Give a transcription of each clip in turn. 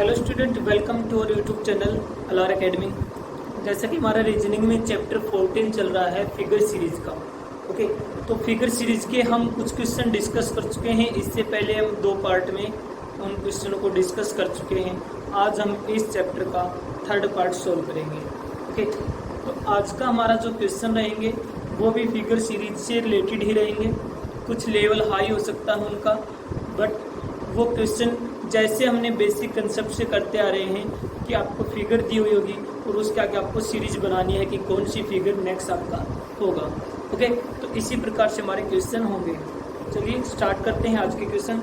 Hello student, welcome to our YouTube channel Alar academy. जैसा कि हमारा रीजनिंग में चैप्टर 14 चल रहा है फिगर सीरीज का। ओके, तो फिगर सीरीज के हम कुछ क्वेश्चन डिस्कस कर चुके हैं। इससे पहले हम 2 पार्ट में उन क्वेश्चनों को डिस्कस कर चुके हैं। आज हम इस चैप्टर का 3rd पार्ट सोल्व करेंगे। ओके, तो आज का हमारा जो क्वेश्चन रहेंगे वो भी फिगर सीरीज से रिलेटेड ही रहेंगे। कुछ लेवल हाई हो सकता है उनका, बट वो क्वेश्चन जैसे हमने बेसिक कंसेप्ट से करते आ रहे हैं कि आपको फिगर दी हुई होगी और उसके आगे आपको सीरीज बनानी है कि कौन सी फिगर नेक्स्ट आपका होगा। ओके, तो इसी प्रकार से हमारे क्वेश्चन होंगे। चलिए स्टार्ट करते हैं आज के क्वेश्चन।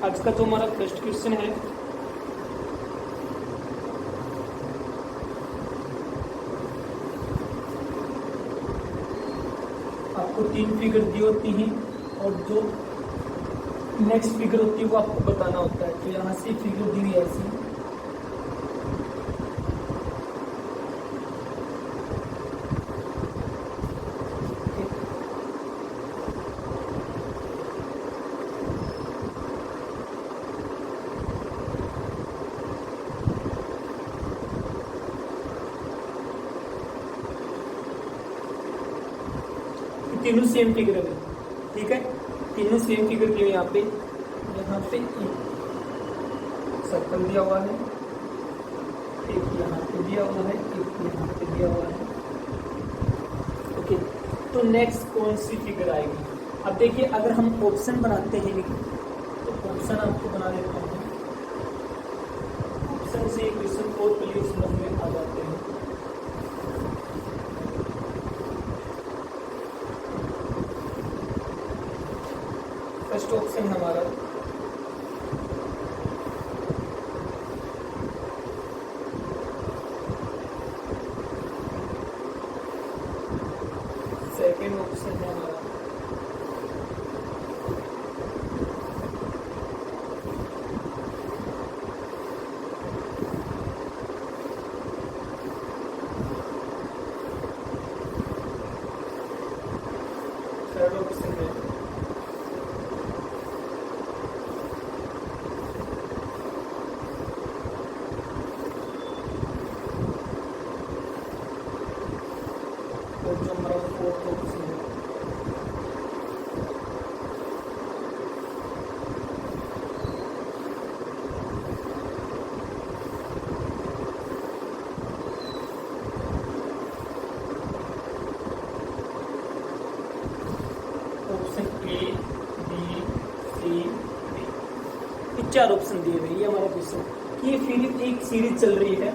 आज का जो हमारा फर्स्ट क्वेश्चन है, आपको 3 फिगर दी होती हैं और जो नेक्स्ट फिगर होती है वो आपको बताना होता है। तो यहाँ से फिगर दी हुई है ऐसी, तीनों सेम फिगर है। ठीक है, तीनों सेम फिगर दी हुई। यहाँ पे सर्कल दिया हुआ है, एक यहाँ पे दिया हुआ है, एक यहाँ पे दिया हुआ है। ओके, तो नेक्स्ट कौन सी फिगर आएगी? अब देखिए, अगर हम ऑप्शन बनाते हैं तो ऑप्शन आपको बना देता हूँ। ऑप्शन से क्वेश्चन और क्लियर समझ में आ जाते हैं। फर्स्ट ऑप्शन हमारा सेकेंड ऑप्शन है हमारा थर्ड ऑप्शन है और जो हमारा फोर्थ ऑप्शन है option A, B, C, D. ये 4 ऑप्शन दिए हुए। ये हमारा क्वेश्चन कि ये फिर एक सीरीज चल रही है।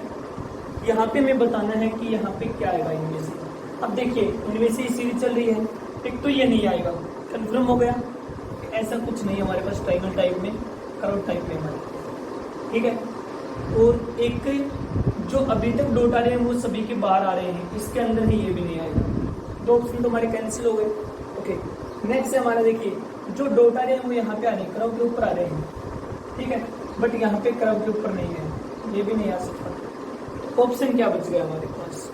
यहाँ पे हमें बताना है कि यहाँ पे क्या आएगा इनमें से। अब देखिए, इनमें से सीरीज चल रही है, एक तो ये नहीं आएगा, कन्फर्म हो गया। ऐसा कुछ नहीं हमारे पास ट्रायंगल टाइप में, कर्व टाइप में हमारे। ठीक है, और एक जो अभी तक डॉट आ रहे हैं वो सभी के बाहर आ रहे हैं, इसके अंदर ही ये भी नहीं आएगा। 2 ऑप्शन तो हमारे कैंसिल हो गए। ओके, नेक्स्ट है हमारा, देखिए जो डॉट आ रहे हैं वो यहाँ पे आ रहे हैं, कर्व के ऊपर आ रहे हैं। ठीक है, बट यहाँ पे कर्व के ऊपर नहीं है, ये भी नहीं आ सकता। ऑप्शन क्या बच गया हमारे पास?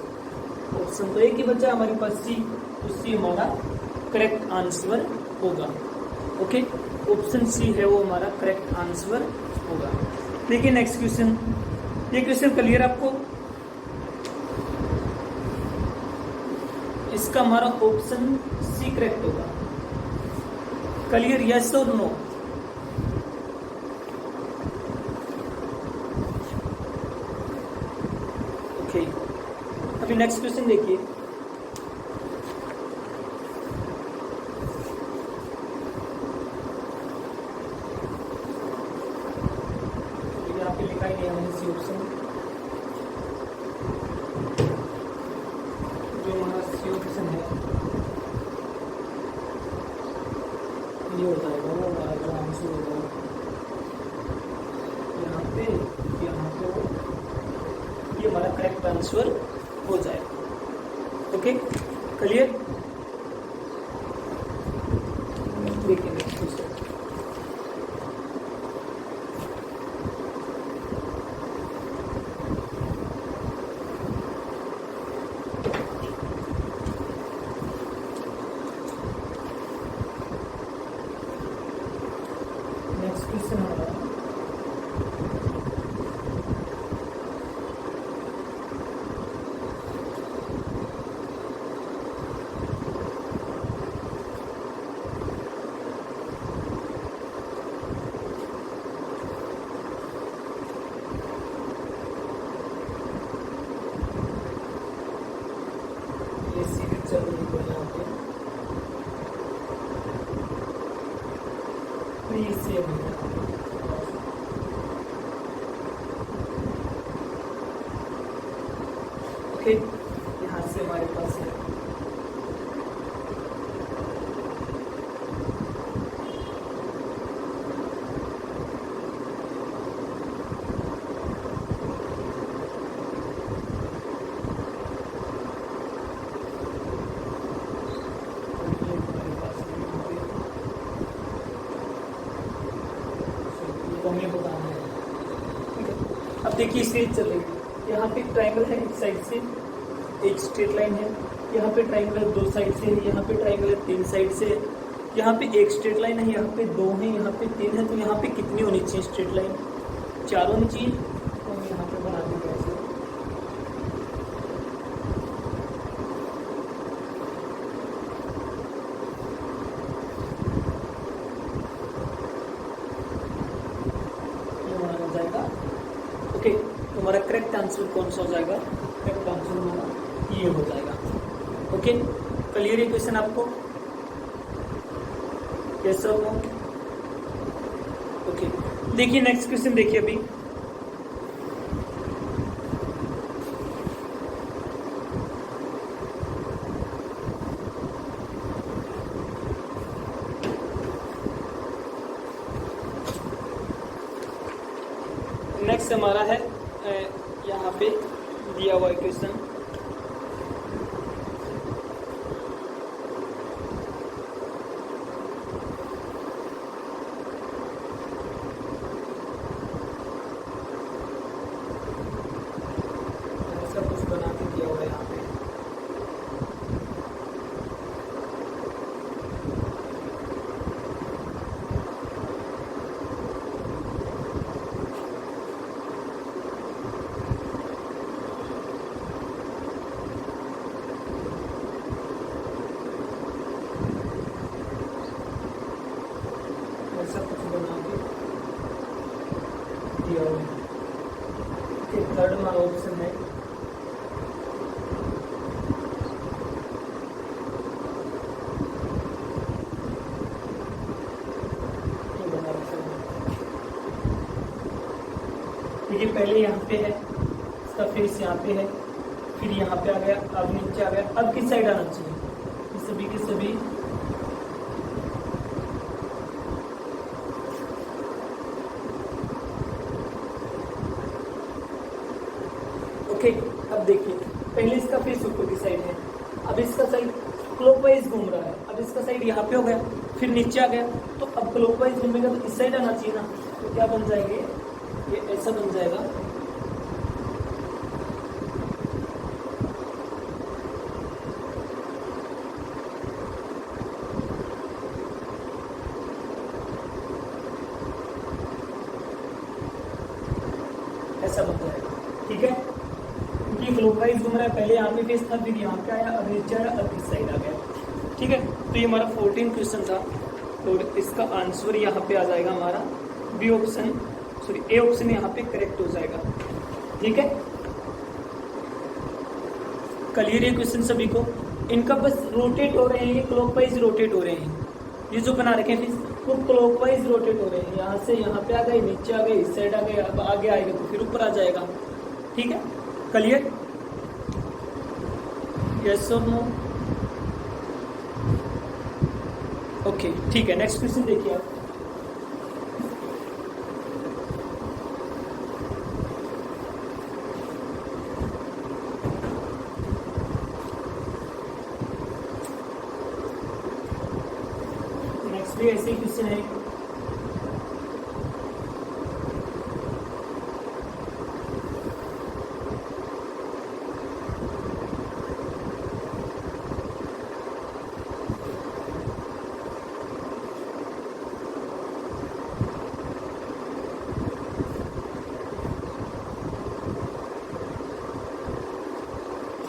ऑप्शन तो एक ही बचा हमारे पास, सी। तो सी हमारा करेक्ट आंसर होगा। ओके, ऑप्शन सी है वो हमारा करेक्ट आंसर होगा। देखिए नेक्स्ट क्वेश्चन, ये क्वेश्चन क्लियर आपको? इसका हमारा ऑप्शन सी करेक्ट होगा। क्लियर, यस और नो? ओके, अभी नेक्स्ट क्वेश्चन देखिए। यहाँ पे लिखा ही नहीं है सी ऑप्शन। जो हमारा सी ऑप्शन है ये हो जाएगा, वो हमारा जो आंसर होगा यहाँ पे, ये हमारा करेक्ट आंसर हो जाएगा। Okay, clear? देखिए नेक्स्ट क्वेश्चन, नेक्स्ट क्वेश्चन हमारा 3 सेम है। ओके, यहाँ से हमारे पास है हमें बताना है। ठीक है, अब देखिए सीरीज चल रही है। यहाँ पे ट्राइंगल है, एक साइड से एक स्ट्रेट लाइन है, यहाँ पे ट्राइंगल है 2 साइड से है, यहाँ पे ट्राइंगल है 3 साइड से है, यहाँ पे एक स्ट्रेट लाइन है, यहाँ पे 2 है, यहाँ पे 3 है। तो यहाँ पे कितनी होनी चाहिए स्ट्रेट लाइन? 4 होनी चाहिए। तो हम यहाँ पे बना देंगे ऐसे। ओके, तो हमारा करेक्ट आंसर कौन सा हो जाएगा? करेक्ट आंसर हमारा ये हो जाएगा। ओके, क्लियर है क्वेश्चन आपको? Yes sir, no? ओके, देखिए नेक्स्ट क्वेश्चन देखिए अभी। नेक्स्ट हमारा है यहाँ पे दिया हुआ क्वेश्चन। ऐसा कुछ बना के दिया हुआ है यहाँ पे। ऐसा कुछ बना के दिया हुआ है। थर्ड हमारा ऑप्शन है देखिए, पहले यहाँ पे है, इसका फेस यहाँ पे है, फिर यहाँ पे आ गया, अब नीचे आ गया। अब किस साइड आना चाहिए? ये सभी के सभी ओके। अब देखिए, पहले इसका फेस ऊपर की साइड है, अब इसका साइड क्लॉकवाइज घूम रहा है। अब इसका साइड यहाँ पे हो गया, फिर नीचे आ गया, तो अब क्लॉकवाइज घूमेगा तो इस साइड आना चाहिए ना। तो क्या बन जाएंगे? ये ऐसा बन जाएगा। ऐसा बन जाएगा। ठीक है, क्योंकि क्लॉकवाइज घूम रहा है, पहले यहाँ पे फेस था, फिर यहाँ पे आया, अब नीचे आया, अब इस साइड आ गया। ठीक है, तो ये हमारा 14 क्वेश्चन था और इसका आंसर यहाँ पे आ जाएगा हमारा B option, sorry A option यहाँ पे करेक्ट हो जाएगा। ठीक है, क्लियर है क्वेश्चन सभी को? इनका बस रोटेट हो रहे हैं, ये क्लॉकवाइज रोटेट हो रहे हैं। ये जो बना रखे हैं वो क्लॉकवाइज रोटेट हो रहे हैं। यहाँ से यहाँ पे आ गए, नीचे आ गए, इस साइड आ गए, अब आगे आएगा तो फिर ऊपर आ जाएगा। ठीक है, क्लियर? यस और नो? ओके, ठीक है, नेक्स्ट क्वेश्चन देखिए आप। नेक्स्ट भी ऐसे ही क्वेश्चन है।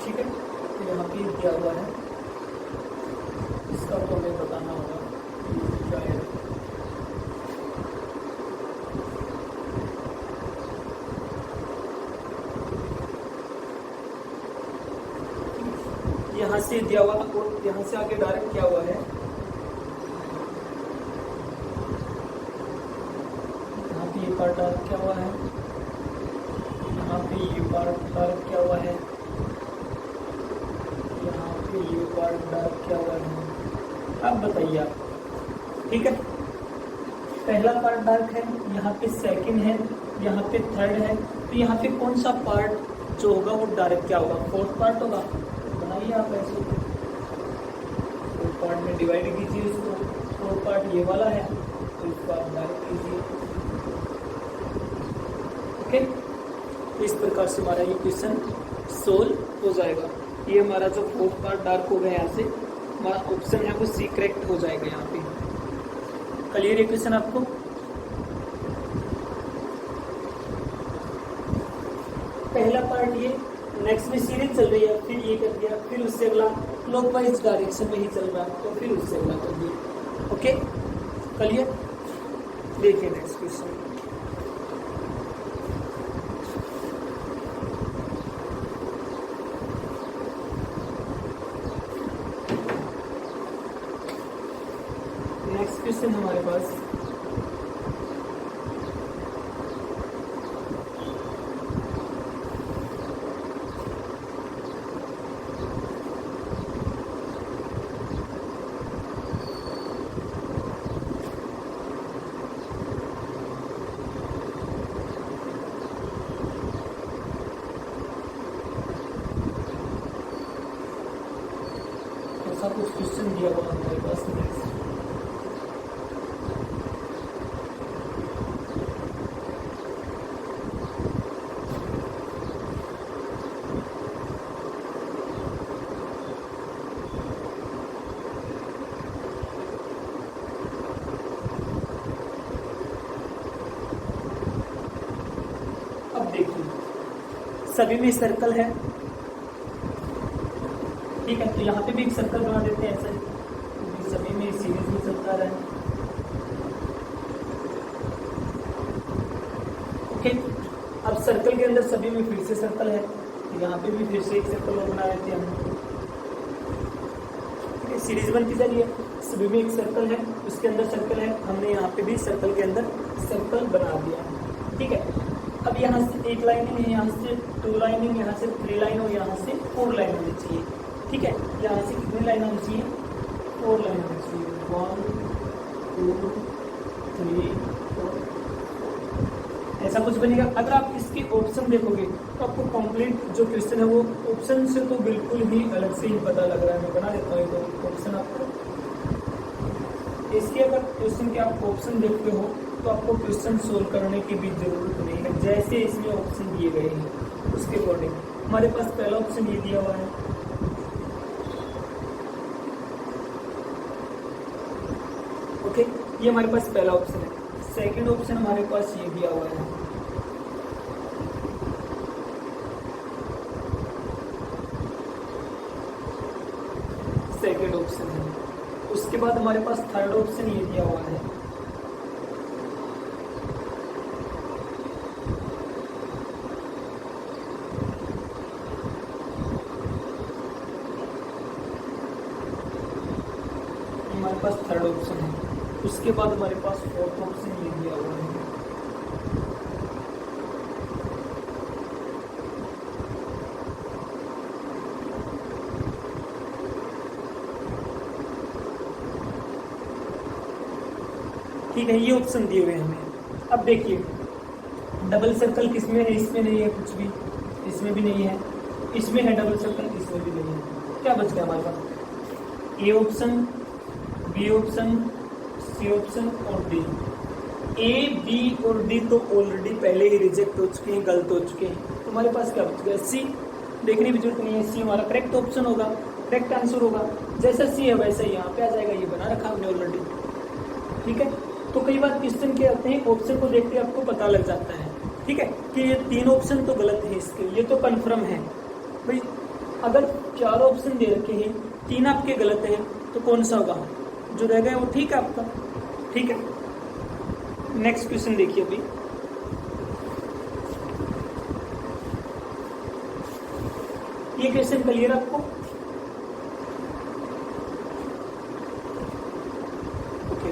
ठीक है, तो यहाँ पे दिया हुआ है, इसका तो हमें बताना होगा क्या है। यहाँ से दिया हुआ और यहाँ से आगे डायरेक्ट क्या हुआ है, क्या हुआ है, यहाँ पे ये पार्ट डार्क क्या हुआ है, यहाँ पे ये पार्ट डार्क क्या हुआ है। अब बताइए आप, ठीक है, पहला पार्ट डार्क है, यहाँ पे सेकंड है, यहाँ पे थर्ड है, तो यहाँ पे कौन सा पार्ट जो होगा वो डार्क क्या होगा, फोर्थ पार्ट होगा। बनाइए आप ऐसे, फोर्थ पार्ट में डिवाइड कीजिए इसको, फोर्थ पार्ट ये वाला है तो इसको आप डार्क कीजिए। ओके, तो इस प्रकार से हमारा ये क्वेश्चन सोल्व हो जाएगा। ये हमारा जो फोर्थ पार्ट डार्क हो गया, यहाँ से हमारा ऑप्शन है वो सी करेक्ट हो जाएगा। यहाँ पे क्लियर है क्वेश्चन आपको। पहला पार्ट ये, नेक्स्ट में सीरीज चल रही है, फिर ये कर दिया, फिर उससे अगला क्लॉकवाइज डायरेक्शन में ही चल रहा है, तो फिर उससे अगला कर दिया। Okay, clear. देखिए नेक्स्ट क्वेश्चन, नेक्स्ट क्वेश्चन हमारे पास ऐसा कुछ क्वेश्चन दिया हुआ हमारे पास। नेक्स्ट अब देखिए, सभी में सर्कल है, ठीक है, तो यहाँ पे भी एक सर्कल बना देते हैं ऐसे, क्योंकि सभी में सीरीज में चलता रहे। ओके, अब सर्कल के अंदर सभी में फिर से सर्कल है, तो यहाँ पे भी फिर से एक सर्कल और बना देते हैं हम। ठीक है, सीरीज बनती जा रही है, सभी में एक सर्कल है, उसके अंदर सर्कल है, हमने यहाँ पे भी सर्कल के अंदर सर्कल बना दिया। ठीक है, अब यहाँ से एक लाइनिंग है, यहाँ से 2 लाइनिंग, यहाँ से 3 लाइन और यहाँ से 4 लाइन होनी चाहिए। ठीक है, यहाँ से कितनी लाइन होनी चाहिए, 4 लाइन होनी चाहिए। 1 2 3 4, ऐसा कुछ बनेगा। अगर आप इसके ऑप्शन देखोगे तो आपको कंप्लीट जो क्वेश्चन है वो ऑप्शन से तो बिल्कुल ही अलग से ही पता लग रहा है। मैं बना देता हूँ तो ऑप्शन आपको, इसके अगर क्वेश्चन के आप ऑप्शन देखते हो तो आपको क्वेश्चन सोल्व करने की भी जरूरत नहीं है, जैसे इसमें ऑप्शन दिए गए हैं उसके अकॉर्डिंग। हमारे पास पहला ऑप्शन ये दिया हुआ है, ओके, ये हमारे पास पहला ऑप्शन है। सेकंड ऑप्शन हमारे पास ये दिया हुआ है, सेकंड ऑप्शन है। उसके बाद हमारे पास थर्ड ऑप्शन ये दिया हुआ है, हमारे पास थर्ड ऑप्शन है। उसके बाद हमारे पास फोर्थ ऑप्शन ये दिया हुआ है, ठीक है, ये ऑप्शन दिए हुए हैं हमें। अब देखिए, डबल सर्कल किसमें है, इसमें नहीं है कुछ भी, इसमें भी नहीं है, इसमें है डबल सर्कल, इसमें भी नहीं है। क्या बच गया हमारे पास, A option, B option, C option और डी। ए, बी और डी तो ऑलरेडी पहले ही रिजेक्ट हो चुके हैं, गलत हो चुके हैं। तो हमारे पास क्या बच गया, सी। देखने की जरूरत नहीं है, सी हमारा करेक्ट ऑप्शन होगा, करेक्ट आंसर होगा। जैसा सी है वैसा ही यहाँ पे आ जाएगा, ये बना रखा हमने ऑलरेडी। ठीक है, तो कई बार क्वेश्चन के आते हैं, ऑप्शन को देखते आपको पता लग जाता है, ठीक है, कि ये 3 ऑप्शन तो गलत है इसके, ये तो कंफर्म है भाई। अगर 4 ऑप्शन दे रखे हैं, 3 आपके गलत है, तो कौन सा होगा जो रह गया वो ठीक है आपका। ठीक है, नेक्स्ट क्वेश्चन देखिए अभी। ये क्वेश्चन क्लियर आपको, ओके।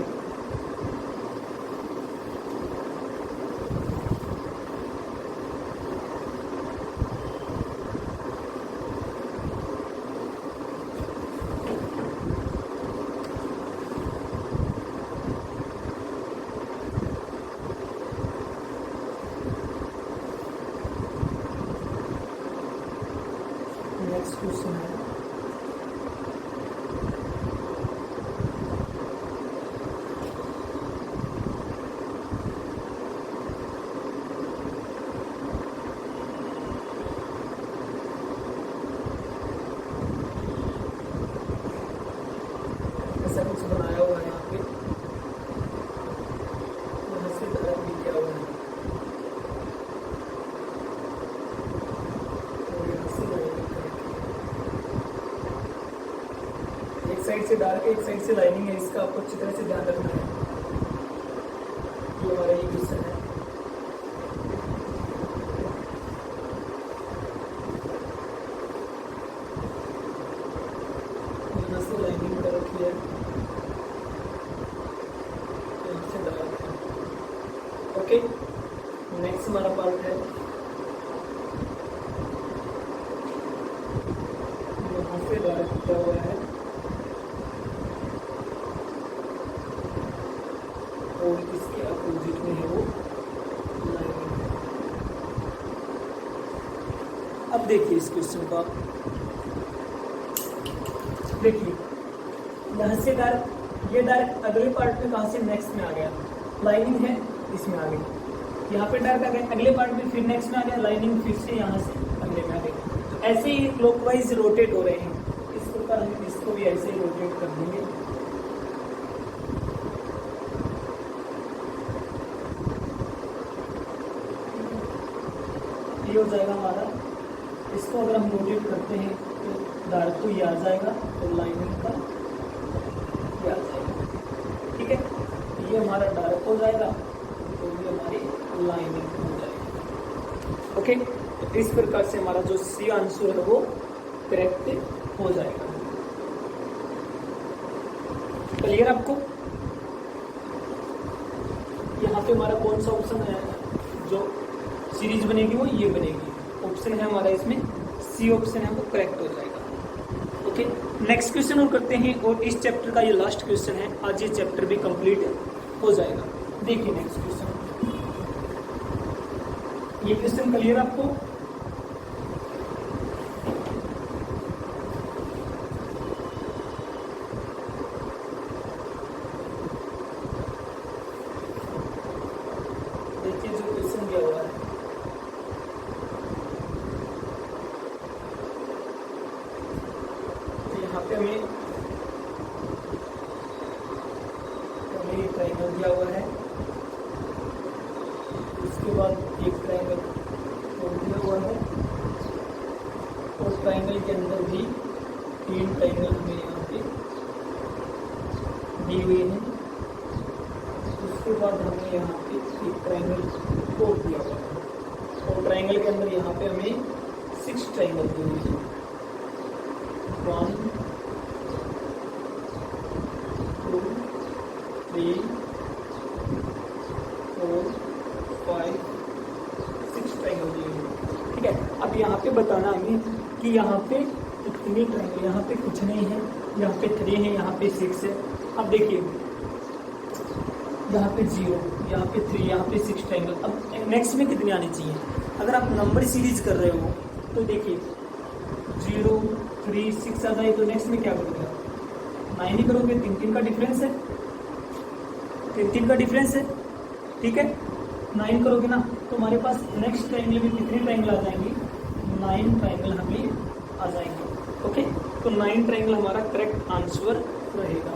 से डार्क है, एक साइड से लाइनिंग है, इसका आपको अच्छी तरह से ध्यान रखना है। ये हमारा ये क्वेश्चन है। यहाँ से लाइनिंग कर रखी है, यहाँ से डार्क है। ओके, नेक्स्ट हमारा पार्ट है, यहाँ से डार्क किया हुआ है और इसके अपोजिट में है वो लाइनिंग है। अब देखिए इस क्वेश्चन को आप देखिए, यहाँ से डार्क, ये डार्क अगले पार्ट में कहाँ से नेक्स्ट में आ गया, लाइनिंग है इसमें आ गई, यहाँ पे डार्क आ गया, अगले पार्ट में फिर नेक्स्ट में आ गया लाइनिंग, फिर से यहाँ से अगले में आ गई। तो ऐसे ही क्लॉकवाइज रोटेट हो रहे हैं, इस प्रकार हम इसको भी ऐसे ही रोटेट कर देंगे। ये हो जाएगा हमारा, इसको अगर हम रोटेट करते हैं तो डार्क को ये आ जाएगा और लाइनिंग का ये आ जाएगा। ठीक है, ये हमारा डार्क हो जाएगा तो ये हमारी लाइनिंग हो जाएगी। ओके, तो इस प्रकार से हमारा जो सी आंसर है वो करेक्ट हो जाएगा। क्लियर आपको? यहाँ पे हमारा कौन सा ऑप्शन है जो सीरीज बनेगी, वो ये बनेगी। ऑप्शन है हमारा इसमें सी ऑप्शन है, वो करेक्ट हो जाएगा। ओके, नेक्स्ट क्वेश्चन और करते हैं, और इस चैप्टर का ये लास्ट क्वेश्चन है, आज ये चैप्टर भी कंप्लीट हो जाएगा। देखिए नेक्स्ट क्वेश्चन, ये क्वेश्चन क्लियर आपको? देखिए जो क्वेश्चन दिया हुआ है, यहाँ पे हमें ट्राइंगल दिया हुआ है, उसके बाद एक ट्राइंगल दिया हुआ है, और ट्राइंगल के अंदर भी 3 ट्राइंगल हमें यहाँ पे दी हुई है। उसके बाद हमें यहाँ पे एक ट्राइंगल कोड दिया हुआ है, और ट्राइंगल के अंदर यहाँ पे हमें 6 ट्राइंगल दी हुई है। 1 2 3 4 5 6 ट्राइंगल दी हुई है। ठीक है, अब यहाँ पे बताना हमें कि यहाँ पे कितनी ट्राइंगल, यहाँ पे कुछ नहीं है, यहाँ पे 3 है, यहाँ पे 6 है। अब देखिए यहाँ पे 0, यहाँ पे 3, यहाँ पे 6 ट्राइंगल। अब नेक्स्ट में कितनी आनी चाहिए? अगर आप नंबर सीरीज कर रहे हो तो देखिए 0 3 6 आ जाए तो नेक्स्ट में क्या करोगे? 9 ही करोगे, 3 का डिफरेंस है, 3 का डिफरेंस है। ठीक है, 9 करोगे ना, तो हमारे पास नेक्स्ट ट्राइंगल में कितने ट्राइंगल आ जाएंगे? 9 ट्राइंगल हमें आ जाएंगे। ओके, तो 9 ट्राइंगल हमारा करेक्ट आंसर रहेगा।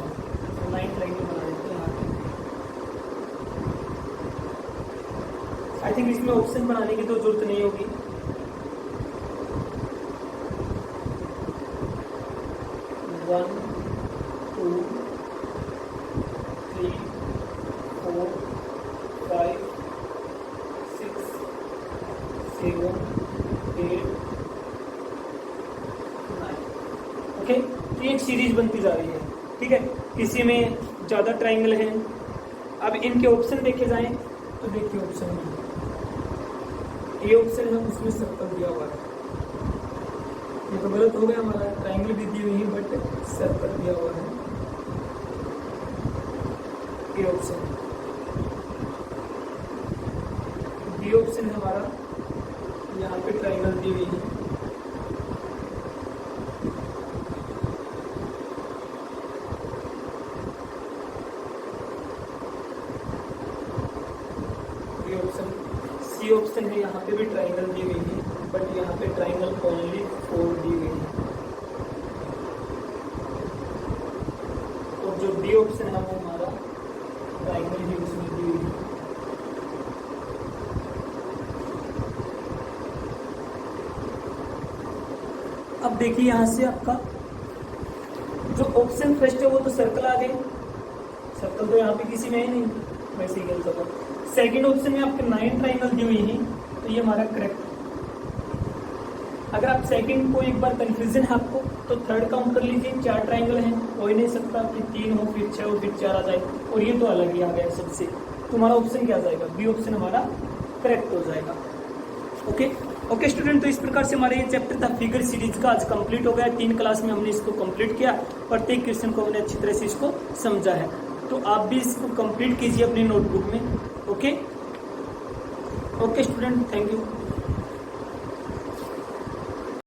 तो 9 ट्राइंगल बना देते हैं यहाँ पे। आई थिंक इसमें ऑप्शन बनाने की तो जरूरत नहीं होगी। वन 2 3 4 5 6 7 8 9। ओके, तो एक सीरीज बनती जा रही है। ठीक है, किसी में ज़्यादा ट्राइंगल हैं। अब इनके ऑप्शन देखे जाएं तो देखिए ऑप्शन में ये ऑप्शन है, उसमें सर्कल दिया हुआ है। ये तो गलत हो गया, हमारा ट्राइंगल भी दी हुई है बट सर्कल दिया हुआ है। ये ऑप्शन, बी ऑप्शन है हमारा, यहाँ पे ट्राइंगल दी हुई है। ये ऑप्शन, सी ऑप्शन है, यहाँ पे भी ट्राइंगल दी हुई है बट यहाँ पे ट्राइंगल ओनली 4 दी हुई है। और जो डी ऑप्शन है वो हमारा ट्राइंगल ही उसमें दी हुई है। अब देखिए यहाँ से आपका जो ऑप्शन फर्स्ट है वो तो सर्कल आ गए, सर्कल तो यहाँ पे किसी में है नहीं, वैसे ही गलत होगा। सेकंड ऑप्शन में आपके 9 ट्राइंगल दी हुई है, तो ये हमारा करेक्ट। अगर आप सेकंड को एक बार कंफ्यूजन है आपको, तो थर्ड काउंट कर लीजिए, 4 ट्राइंगल हैं, हो ही नहीं सकता कि 3 हो फिर 6 हो फिर 4 आ जाए, और ये तो अलग ही आ गया सबसे। तुम्हारा ऑप्शन क्या जाएगा? बी ऑप्शन हमारा करेक्ट हो जाएगा। ओके स्टूडेंट, तो इस प्रकार से हमारा ये चैप्टर था फिगर सीरीज का, आज कंप्लीट हो गया। 3 क्लास में हमने इसको कंप्लीट किया, प्रत्येक क्वेश्चन को हमने अच्छी तरह से इसको समझा है। तो आप भी इसको कंप्लीट कीजिए अपनी नोटबुक में। Okay student, thank you.